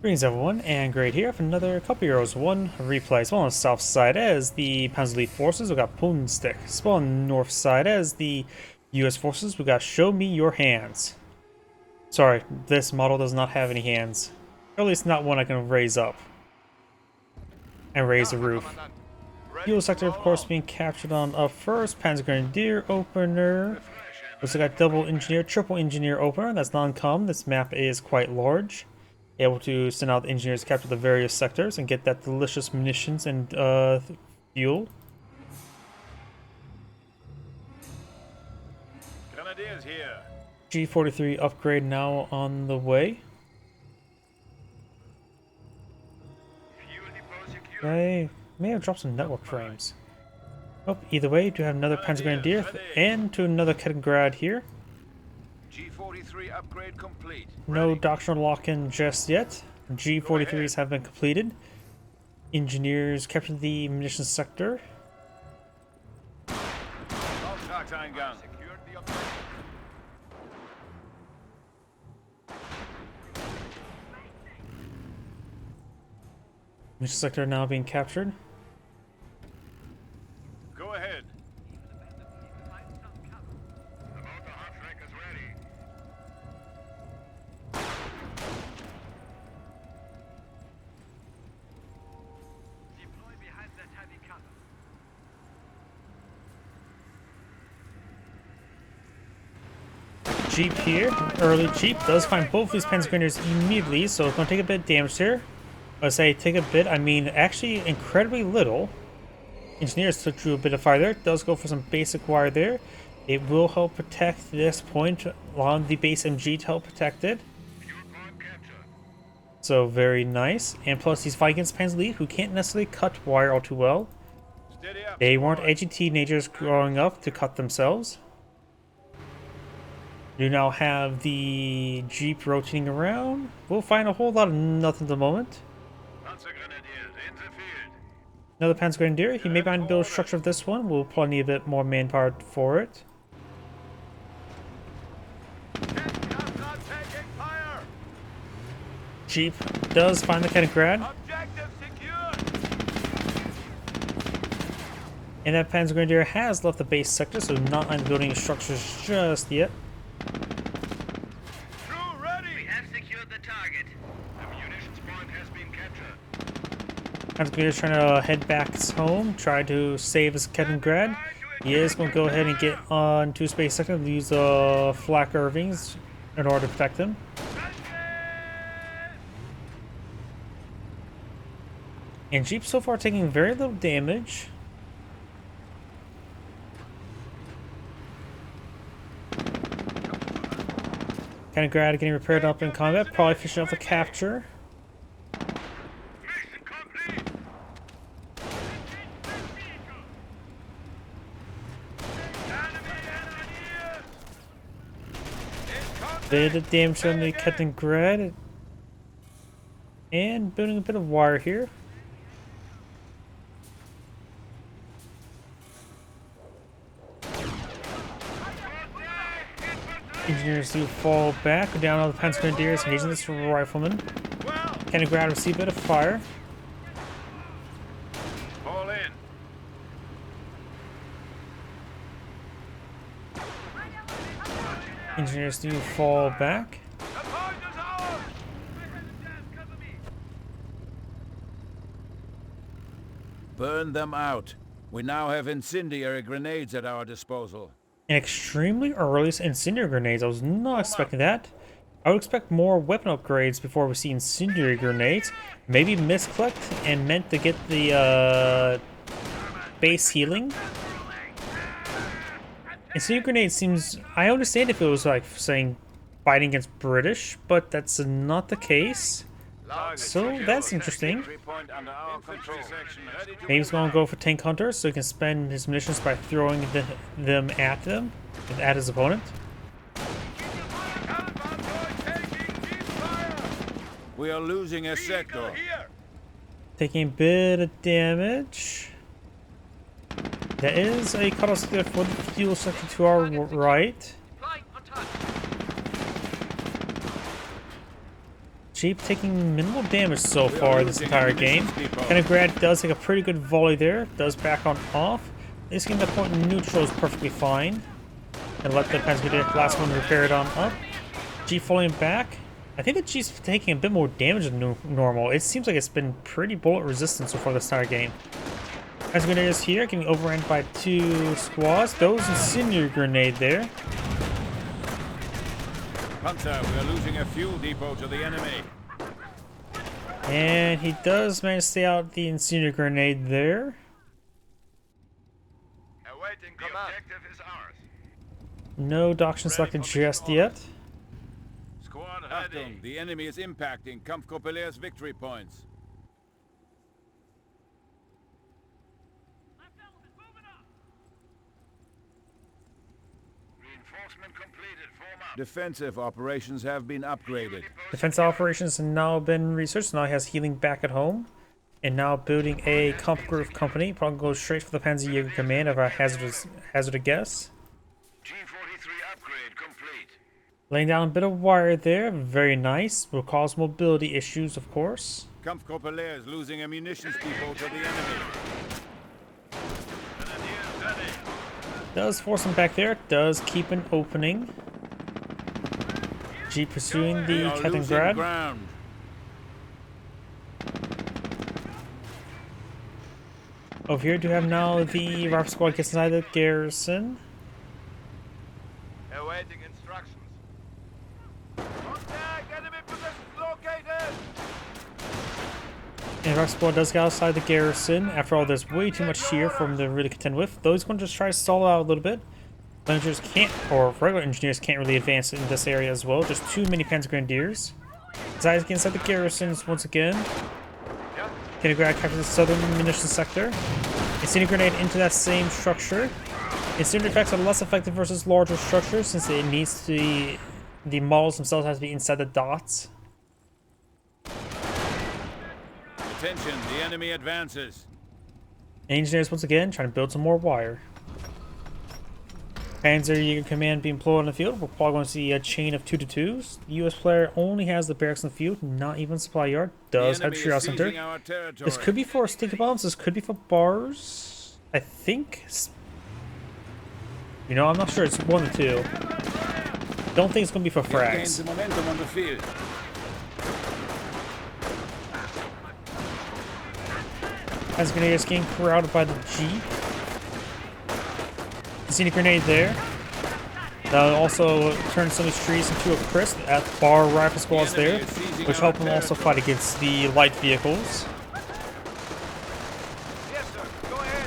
Greetings everyone, and Great here for another couple Euros 1 replay. As well on the south side as the Panzer Elite forces, we got pwnstick. As well on the north side as the US forces, we got show me your hands. Sorry, this model does not have any hands. Or at least not one I can raise up. And raise the roof. Fuel sector, of course, being captured on up first. Panzer Grenadier opener. Also got double engineer, triple engineer opener. That's non-common. This map is quite large. Able to send out engineers to capture the various sectors and get that delicious munitions and fuel. Grenadiers here. G43 upgrade now on the way. I may have dropped some network frames. Oh, either way, do have another Panzer Grenadier and to another Kaliningrad here. G43 upgrade complete. No doctrinal lock-in just yet. G43s have been completed. Engineers captured the munitions sector. Gun. Munitions sector now being captured. Go ahead. Jeep here, early Jeep does find both these Panzer Grenadiers immediately, so it's going to take a bit of damage here. I say take a bit, I mean actually incredibly little. Engineers took through a bit of fire there, does go for some basic wire there. It will help protect this point on the base MG to help protect it. So very nice, and plus he's fighting against Panzer Elite who can't necessarily cut wire all too well. They weren't edgy teenagers growing up to cut themselves. You now have the Jeep rotating around. We'll find a whole lot of nothing at the moment. Another Panzer Grenadier. He may find the build structure of this one. We'll probably need a bit more manpower for it. Jeep does find the Kaliningrad. And that Panzer Grenadier has left the base sector, so not on building structures just yet. Panzer Grenadier is trying to head back home, try to save his Kaliningrad. He is going to go ahead and get onto space sector and use flak Irvings in order to protect him. And Jeep so far taking very little damage. Kaliningrad getting repaired up in combat, probably finishing up the capture. Bit of damage on the Kaliningrad. And building a bit of wire here. Engineers do fall back, down on the Panzer Grenadiers, engaging this rifleman. Kaliningrad receive a bit of fire. Fall in. Engineers do fall back. Burn them out. We now have incendiary grenades at our disposal. And extremely early incendiary grenades. I was not expecting that. I would expect more weapon upgrades before we see incendiary grenades. Maybe misclicked and meant to get the base healing. Incendiary grenade seems... I understand if it was like saying fighting against British, but that's not the case. So that's interesting. Maybe he's going to go for tank hunters so he can spend his munitions by throwing them at his opponent. We are losing a sector. Taking a bit of damage. There is a cutoff sector for the fuel sector to our right. Jeep taking minimal damage so far this entire game. Kenigrad does take a pretty good volley there. Does back on off. This game, the point in neutral is perfectly fine. And let the Panzer Elite last one repair it on up. Jeep falling back. I think that Jeep's taking a bit more damage than normal. It seems like it's been pretty bullet resistant so far this entire game. Panzer Grenadiers here, getting overrun by 2 squads. Those incendiary grenade there. Hunter, we are losing a fuel depot to the enemy. And he does manage to stay out the incendiary grenade there. Awaiting command. The objective is ours. No doctrine selected just yet. Squad Achtung, ready. the enemy is impacting Kampfgruppelehr's victory points. Reinforcement completed. Form up. Defensive operations have been upgraded. Defense operations have now been researched. Now he has healing back at home. And now building a comp group company. Probably goes straight for the Panzer Jäger command if I hazard a guess. G43 upgrade complete. Laying down a bit of wire there. Very nice. Will cause mobility issues, of course. Kampfgruppelehr is losing a munitions depot to the enemy. Grenadiers ready. Does force him back there. Does keep an opening. Jeep pursuing We the are losing Kenigrad. ground. Over here, do have now the rifle squad gets inside the garrison. Awaiting instructions. Contact! Enemy positions located! And rifle squad does get outside the garrison. After all, there's way too much here for him to really contend with. Though he's going to just try to stall out a little bit. Engineers can't, or regular engineers can't really advance in this area as well. Just too many Panzer Grenadiers. His eyes get inside the garrisons once again. Kenigrad captures the southern munitions sector. Incendiary grenade into that same structure. Incendiary effects are less effective versus larger structures since it needs to be, the models themselves have to be inside the dots. Attention, the enemy advances. Engineers once again trying to build some more wire. Panzer Jäger Command being deployed on the field. We're probably going to see a chain of 2-2s. The US player only has the barracks in the field, not even supply yard. Does have Triage Center. This could be for sticky bombs. This could be for bars. I think. You know, I'm not sure. It's one of the two. Don't think it's going to be for frags. Momentum on the field. As Grenadiers getting crowded by the Jeep. Incendiary grenade there. That'll also turn some of these trees into a crisp at bar rifle squads there, which help them also fight against the light vehicles. Yes, sir. Go ahead.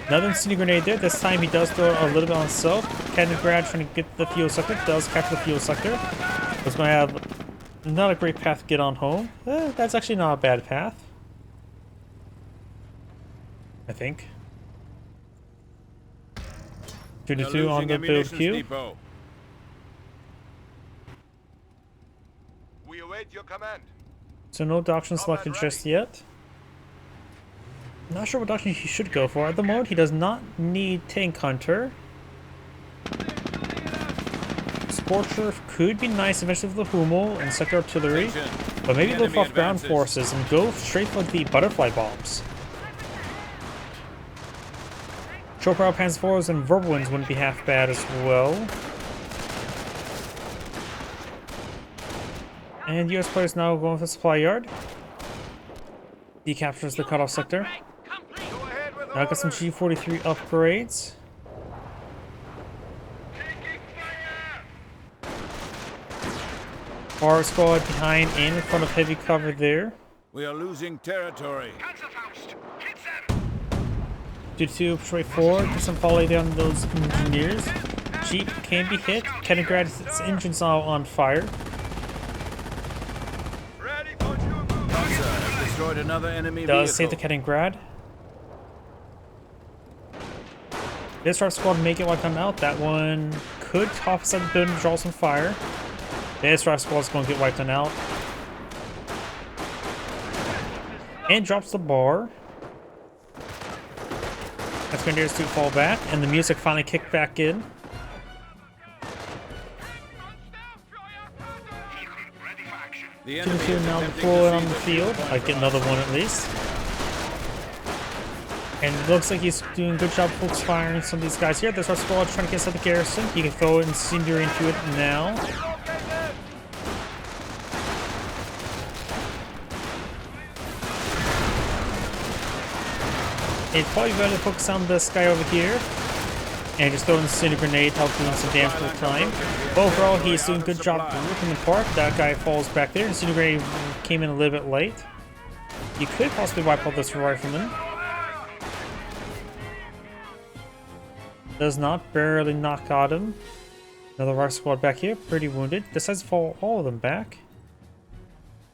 Another incendiary grenade there. This time he does throw a little bit on himself. Kenigrad trying to get the fuel sector. Does capture the fuel sector. It's going to have not a great path to get on home. That's actually not a bad path, I think. 2-2 on the build queue. We await your command. So no doctrine selected just yet. Not sure what doctrine he should go for. At the moment, he does not need Tank Hunter. Scorcher could be nice eventually for the Hummel and sector artillery, but maybe go off ground forces and go straight for the butterfly bombs. Short power Panzer IVs and Verbal Winds wouldn't be half bad as well. And US players now going for the supply yard. He captures the cutoff sector. Now got some G43 upgrades. Bar squad behind and in front of heavy cover there. We are losing territory. 2-2 straight forward. Do some volley down those engineers. Jeep can be hit. Kenigrad's engines are on fire. Ready for you. Panzer has destroyed another enemy Does save vehicle. the Kenigrad. This rifle squad make it wipe them out. That one could top side the building, draw some fire. This rifle squad's going to get wiped on out. And drops the bar. That's Grenadiers to fall back, and the music finally kicked back in. The 2 to enemy 2 is now attempting deployed to on the seize field. point I get from another us. one at least. And it looks like he's doing a good job folks firing some of these guys here. There's our squad trying to get inside the garrison. He can throw incendiary into it now. Located! It's probably better to focus on this guy over here. And just throw an incendiary grenade, help doing some damage for the time. But overall, he's doing a good job ripping them apart. That guy falls back there. Incendiary grenade came in a little bit late. You could possibly wipe out this rifleman. Does not, barely knock out him. Another rifle squad back here, pretty wounded. Decides to fall all of them back.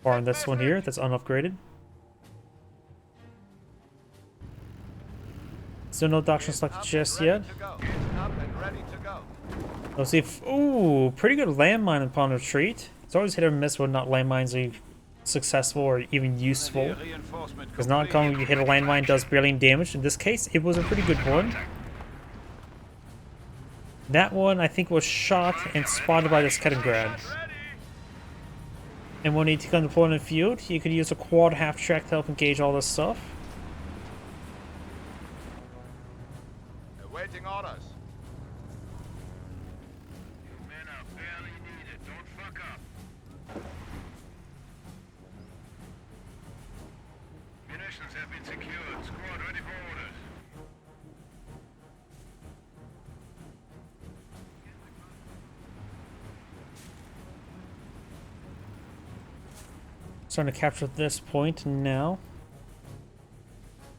Barring this one here, that's unupgraded. Still no doctrine selected just yet. Up and ready to go. Let's see if... Ooh, pretty good landmine upon retreat. It's always hit or miss when not landmines are successful or even useful. Because not coming you hit a landmine does barely any damage. In this case, it was a pretty good one. That one, I think, was shot and spotted by this Kettengrad. And when you take on deployment field, you could use a quad half-track to help engage all this stuff. Awaiting orders. Men are barely needed. Don't fuck up. Munitions have been secured. Squad ready for orders. Starting to capture this point now.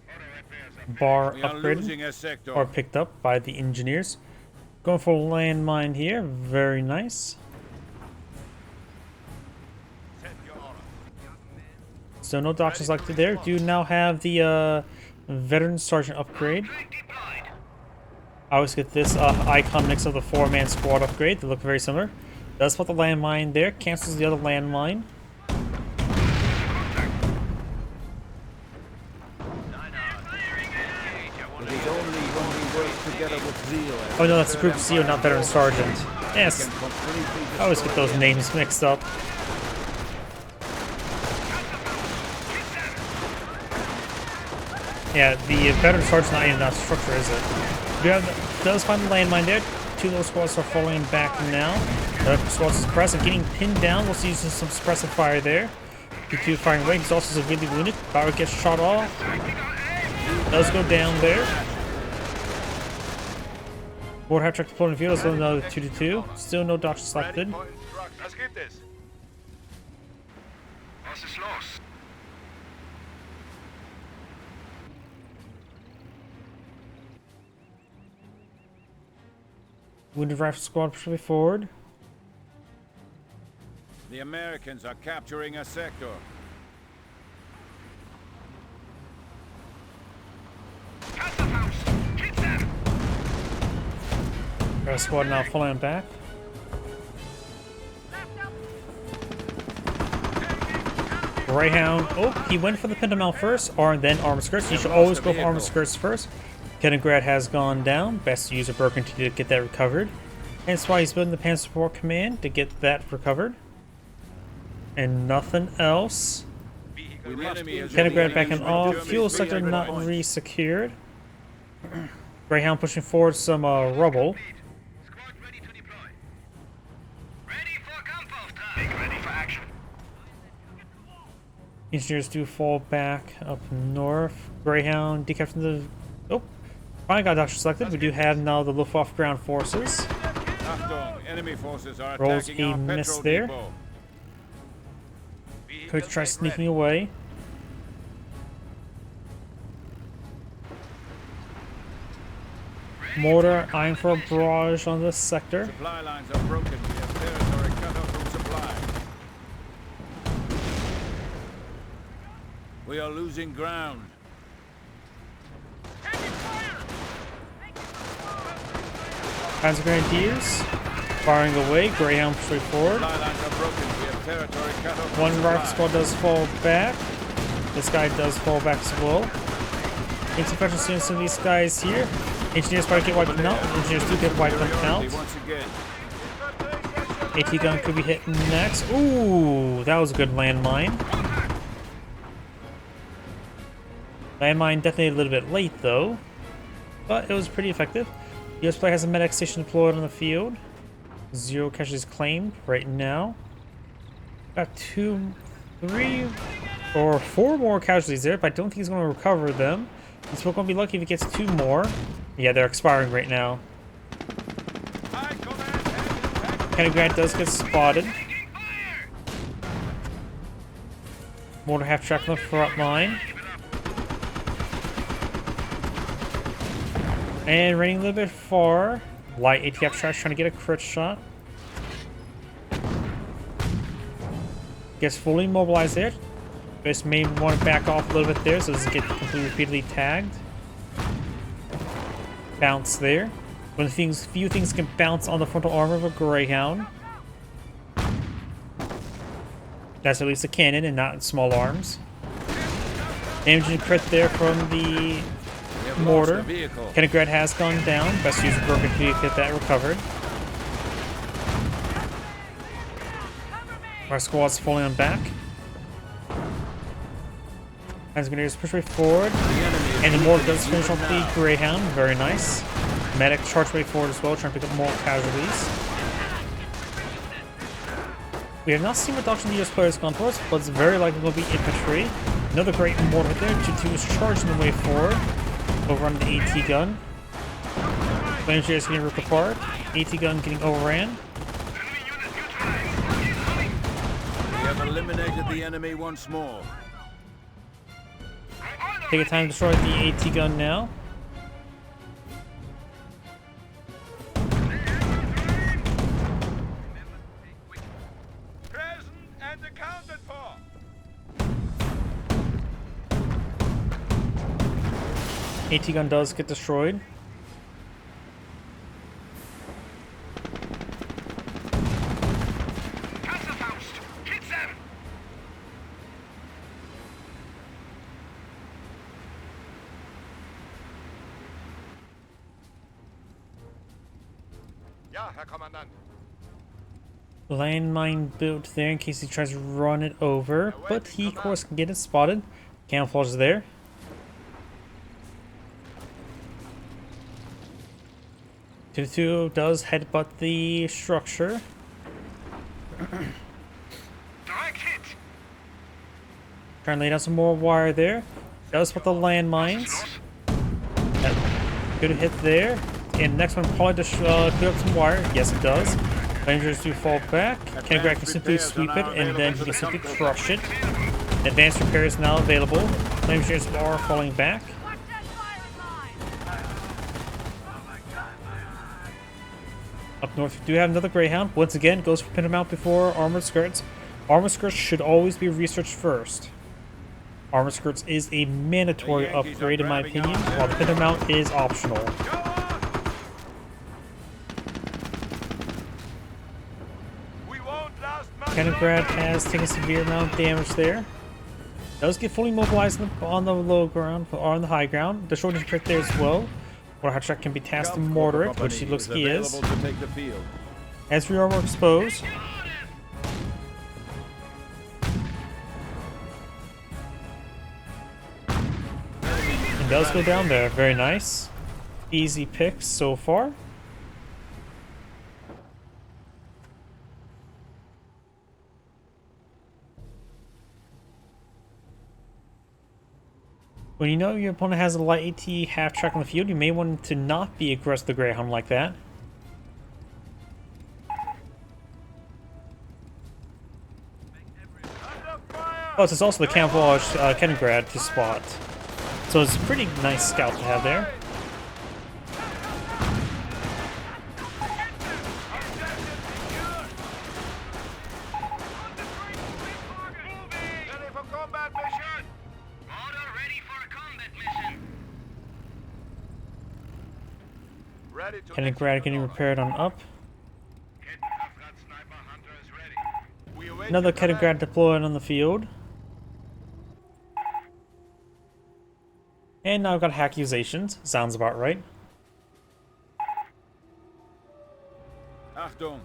Auto repairs are Bar We are upgraded losing a sector. or picked up by the engineers. Going for a landmine here. Very nice. Send your order. So no doctors selected there. Do now have the veteran sergeant upgrade. deployed. I always get this icon mix of the 4-man squad upgrade. They look very similar. Does put the landmine there. Cancels the other landmine. It is only when we work together with zeal. Oh no, that's a group CO, not veteran sergeant. Yes, Can completely I always get those names mixed up. Yeah, the veteran sergeant's not in that structure, is it? We have does find the landmine there. 2 little squads are falling back now. The squad's suppressed and getting pinned down. We'll see using some suppressive fire there. P2 firing away. He's also severely wounded. Power gets shot off. Does go down there. Board half track deployment field. Still another 2 to 2. Still no doctor selected. Ready for instruction. Was gibt es? Was ist los? Wounded rifle squad pushing forward. The Americans are capturing a sector. Panzerfaust! Hit them! Our squad now falling back. Greyhound. Oh, he went for the Pentamel first, or then armor skirts. You should always go for armor skirts first. Kettengrad has gone down. Best to use a broken to get that recovered. Hence why he's building the Panzer Support Command to get that recovered. And nothing else. The enemy is Kettengrad backing engaged with off. Germany's Fuel sector vehicle not points. re-secured. Greyhound pushing forward some rubble. Squad ready to deploy. Ready for Kampfauftrag. Ready for action. Engineers do fall back up north. Greyhound decapturing the... Oh, finally got doctor selected. We do have now the Luftwaffe ground forces. Achtung, enemy forces are Rolls attacking a our miss petrol there. depot. Coach tries sneaking away. Mortar eyeing for a barrage on this sector. Supply lines are broken. We have territory cut off from supply. We are losing ground. Panzer Grenadiers firing away. Greyhound pushing forward. Supply lines are broken. We have territory cut off from One rifle supply. squad does fall back. This guy does fall back as well. Insufficient seeing some of these guys here. Engineers probably get wiped out. Engineers do get wiped out. Once again. AT gun could be hit next. Ooh, that was a good landmine. Landmine definitely a little bit late though, but it was pretty effective. US player has a medic station deployed on the field. 0 casualties claimed right now. Got 2, 3, or 4 more casualties there, but I don't think he's going to recover them. He's still going to be lucky if he gets 2 more. Yeah, they're expiring right now. Kenigrad does get spotted. Mortar half track on the front line. And running a little bit far. Light ATF trash trying to get a crit shot. Gets fully mobilized there. Just may want to back off a little bit there so it doesn't get completely repeatedly tagged. Bounce there. One of the few things can bounce on the frontal armor of a Greyhound. That's at least a cannon and not small arms. Damaging crit there from the mortar. Kenigrad has gone down. Best use broken to get that recovered. Our squad's fully on back. As Grenadiers push way forward. And the mortar does finish off the Greyhound. Very nice. Medic charge way forward as well, trying to pick up more casualties. We have not seen reduction in the US players gone for us, but it's very likely going to be infantry. Another great mortar hit there. 2-2 is charging the way forward. Over on the AT gun. Flames is getting ripped apart. AT gun getting overran. We have eliminated the enemy once more. Take a time to destroy the AT gun now. Present and accounted for. AT gun does get destroyed. Panzerfaust! Hit them! Ja, Herr Kommandant. Landmine built there in case he tries to run it over, but he of course can get it spotted. Camouflage is there. Two does headbutt the structure. Direct hit! Trying to lay down some more wire there. Does spot the landmines. Good hit there. And next one probably just clear up some wire. Yes, it does. Rangers do fall back. Kenigrad can simply sweep it, and then he can simply crush it. Advanced repair is now available. Rangers are falling back. Up north, we do have another Greyhound. Once again, goes for pinner mount before armored skirts. Armored skirts should always be researched first. Armored skirts is a mandatory upgrade in my opinion, while the pinner mount is optional. Kenigrad has taken severe amount of damage there. Does get fully mobilized on the low ground or on the high ground. The short crit there as well. Water track can be tasked to mortar it, which he looks he is. As we are exposed. It does go down there. Very nice. Easy picks so far. When you know your opponent has a light AT half track on the field, you may want to not be aggressive with the Greyhound like that. Plus, it's also the camouflage Kenigrad to spot. So it's a pretty nice scout to have there. Ready for combat mission. Order ready for a combat mission. Ready to Kenigrad getting repaired on up. Captain Hafgat Sniper Hunter is ready. We await Another your command. Kenigrad deployed on the field. And now I've got accusations. Sounds about right. Achtung!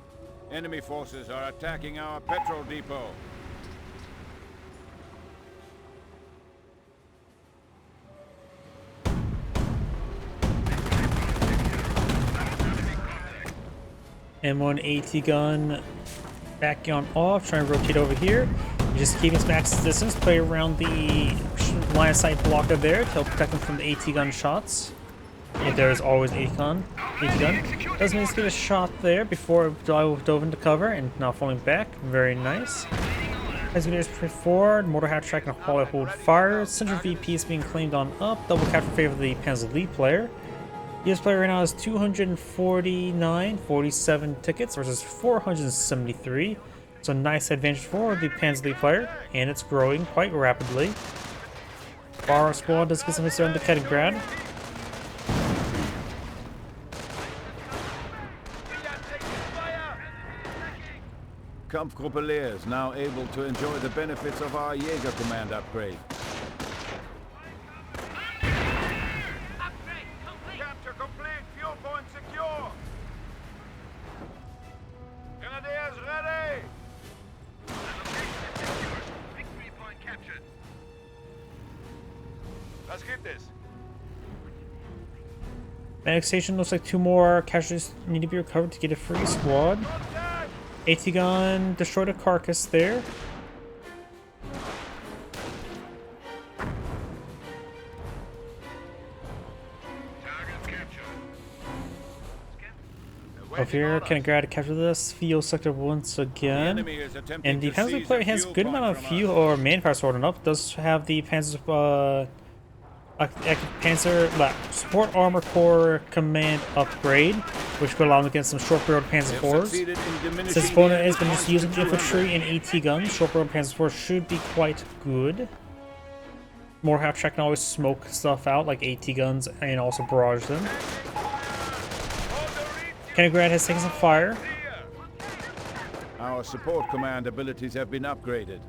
Enemy forces are attacking our petrol depot. M1 AT gun back on off, trying to rotate over here. Just keeping some access distance, play around the line of sight blocker there to help protect them from the AT gun shots. If there is always AT gun. Does manage to get a shot there before it dove into cover and now falling back. Very nice. As we just forward, mortar hatch track and hold fire. Central VP is being claimed on up. Double capture in favor of the Panzer Elite player. US player right now has 247 tickets versus 473. So nice advantage for the Panzer Elite player, and it's growing quite rapidly. Bar squad does get some hits on the Kaliningrad. Kampfgruppe Leer is now able to enjoy the benefits of our Jaeger command upgrade. Capture complete. Fuel point secure. Grenadiers ready. Victory point captured. Let's keep this. Medic station looks like 2 more casualties need to be recovered to get a free squad. AT gun destroyed a carcass there. Over here, Kaliningrad to capture this fuel sector once again. And the Panzer player has a good amount of fuel or manpower sorted up. Does have the Panzer support armor core command upgrade, which could allow him against some short barreled Panzer IVs. Since his opponent has been just using infantry and AT guns, short barreled Panzer IVs should be quite good. More half track can always smoke stuff out like AT guns and also barrage them. Kaliningrad has taken some fire. Our support command abilities have been upgraded.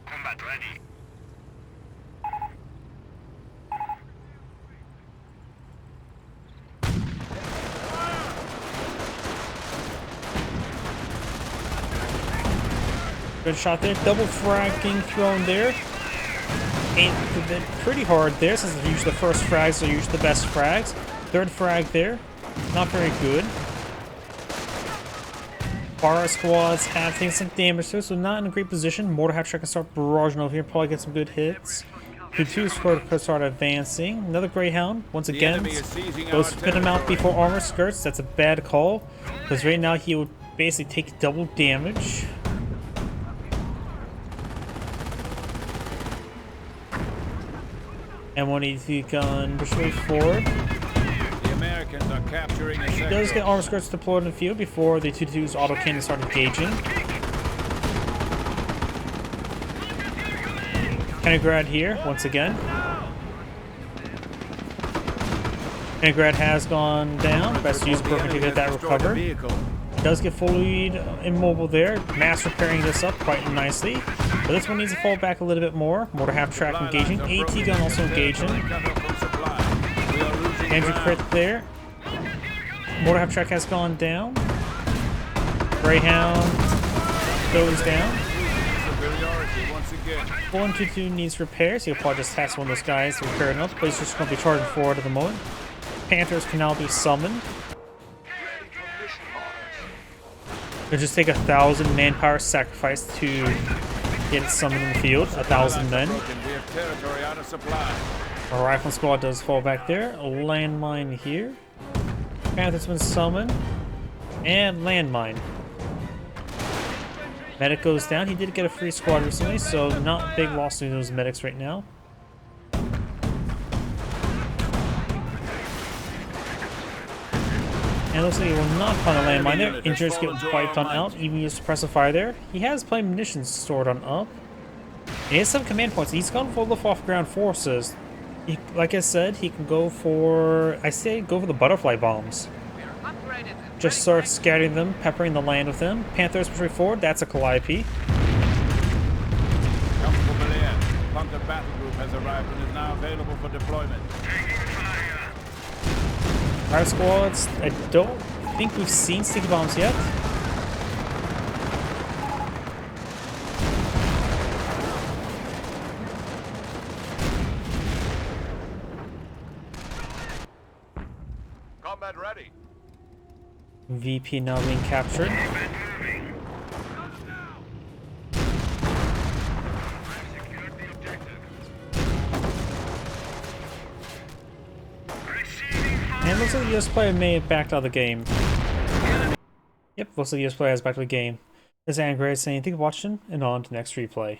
Combat ready. Good shot there. Double fragging thrown there. Aimed pretty hard there since usually the first frags are usually the best frags. Third frag there. Not very good. Bar squads have taken some damage there, so not in a great position. Mortar hatch can start barraging over here, probably get some good hits. The 2 squad could start advancing. Another Greyhound, once again, goes to pin him out before armor skirts. That's a bad call, because right now he would basically take double damage. M180 gun pushes forward. The Americans are capturing a He does get armor skirts deployed in the field before the 2-2's auto cannon start engaging. Kaliningrad here, once again. Kaliningrad has gone down. Best use perfect to get that recovered. Does get fully immobile there. Mass repairing this up quite nicely. But this one needs to fall back a little bit more. Mortar half track engaging. AT gun also engaging. Andrew crit there. Mortar half track has gone down. Greyhound goes down. 122 needs repairs. He'll probably just task one of those guys to repair enough. But he's just going to be charging forward at the moment. Panthers can now be summoned. It'll just take 1,000 manpower sacrifice to get it summoned in the field. 1,000 men. A rifle squad does fall back there. A landmine here. Panther's been summoned. And landmine. Medic goes down. He did get a free squad recently, so not a big loss to those medics right now. And it looks like he will not find a landmine there. Injuries get wiped on out, even use suppressive fire there. He has plenty of munitions stored on up. He has some command points. He's gone for lift off ground forces. Like I said, he can go for, go for the butterfly bombs. Just start scattering them, peppering the land with them. Panthers pushing forward, that's a Calliope. Bunker battle group has arrived and is now available for deployment. Fire squads, I don't think we've seen sticky bombs yet. Combat ready. VP now being captured. And looks like the US player may have backed out of the game. Yep, looks like the US player has backed out of the game. This is Angry saying thank you for watching, and on to next replay.